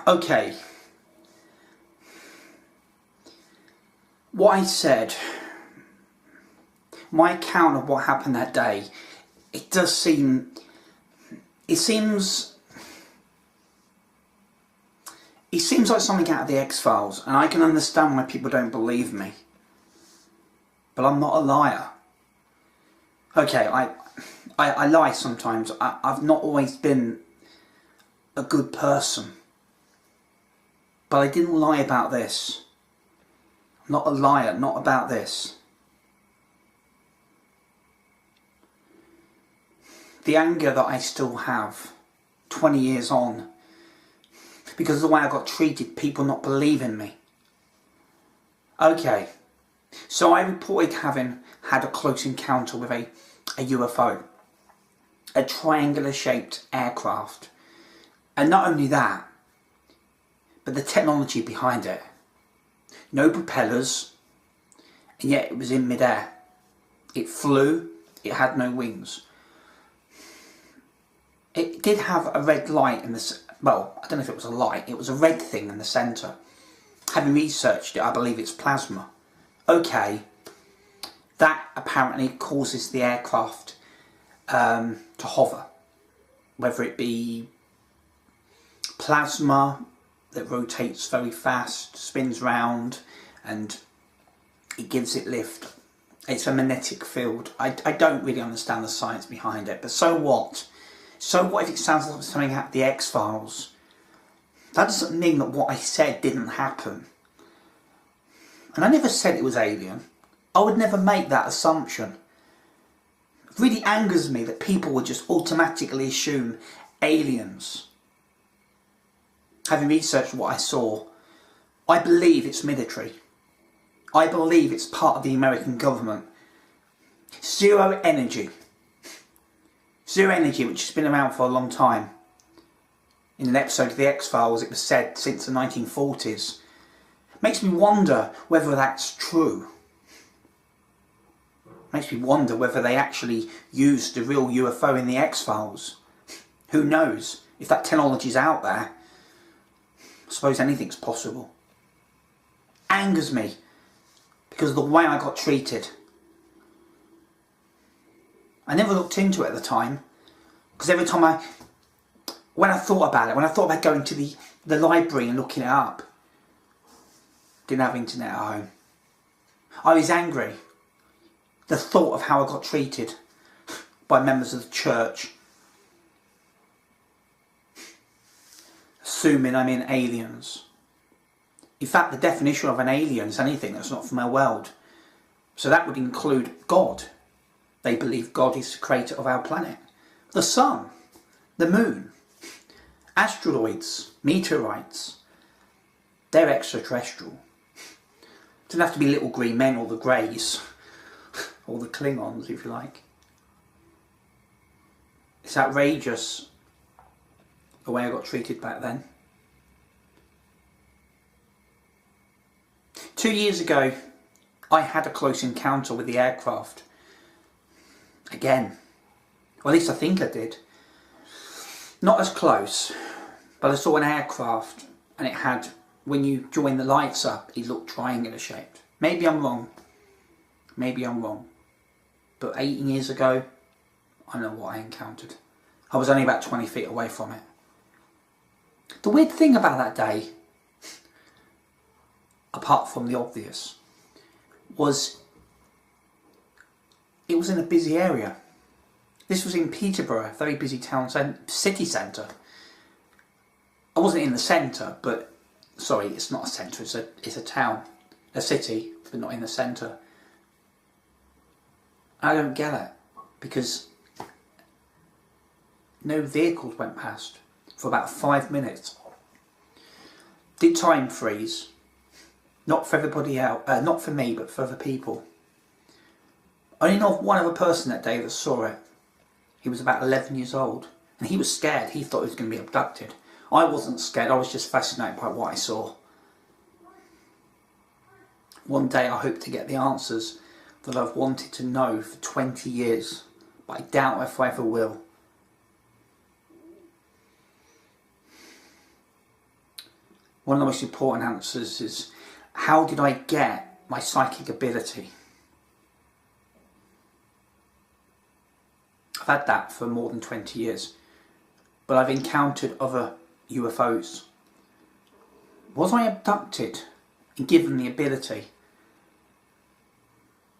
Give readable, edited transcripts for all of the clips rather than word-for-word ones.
Okay. What I said, my account of what happened that day, it seems like something out of the X-Files, and I can understand why people don't believe me. But I'm not a liar. Okay, I lie sometimes. I've not always been a good person. But I didn't lie about this. I'm not a liar, not about this. The anger that I still have, 20 years on, because of the way I got treated, people not believing me. Okay, so I reported having had a close encounter with a UFO, a triangular shaped aircraft. And not only that, but the technology behind it. No propellers, and yet it was in midair. It flew, it had no wings. It did have a red light in the, well, I don't know if it was a light, it was a red thing in the centre. Having researched it, I believe it's plasma. Okay, that apparently causes the aircraft to hover. Whether it be plasma that rotates very fast, spins round, and it gives it lift. It's a magnetic field. I don't really understand the science behind it, but so what? So what if it sounds like something out of the X-Files? That doesn't mean that what I said didn't happen. And I never said it was alien. I would never make that assumption. It really angers me that people would just automatically assume aliens. Having researched what I saw, I believe it's military. I believe it's part of the American government. Zero energy. Zero energy, which has been around for a long time. In an episode of The X-Files, it was said since the 1940s. Makes me wonder whether that's true. Makes me wonder whether they actually used the real UFO in The X-Files. Who knows? If that technology's out there, I suppose anything's possible. Angers me because of the way I got treated. I never looked into it at the time, because every time when I thought about it, when I thought about going to the library and looking it up, didn't have internet at home. I was angry. The thought of how I got treated by members of the church, assuming I'm in aliens. In fact, the definition of an alien is anything that's not from our world. So that would include God. They believe God is the creator of our planet. The sun, the moon, asteroids, meteorites. They're extraterrestrial. It doesn't have to be little green men or the Greys, or the Klingons if you like. It's outrageous the way I got treated back then. 2 years ago, I had a close encounter with the aircraft. Again. Well, at least I think I did. Not as close, but I saw an aircraft and it had, when you join the lights up, it looked triangular shaped. Maybe I'm wrong. Maybe I'm wrong. But 18 years ago, I know what I encountered. I was only about 20 feet away from it. The weird thing about that day, apart from the obvious, was it was in a busy area. This was in Peterborough, a very busy city centre. I wasn't in the centre, but sorry, it's not a centre, it's a town, a city, but not in the centre. I don't get it, because no vehicles went past for about 5 minutes. Did time freeze? Not for everybody else, not for me, but for other people. I only know of one other person that day that saw it. He was about 11 years old, and he was scared. He thought he was going to be abducted. I wasn't scared, I was just fascinated by what I saw. One day I hope to get the answers that I've wanted to know for 20 years, but I doubt if I ever will. one of the most important answers is, how did I get my psychic ability? I've had that for more than 20 years, but I've encountered other UFOs. Was I abducted and given the ability?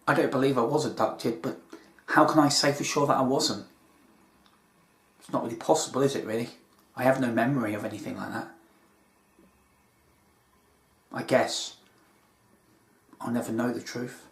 I don't believe I was abducted, but how can I say for sure that I wasn't? It's not really possible, is it really? I have no memory of anything like that. I guess I'll never know the truth.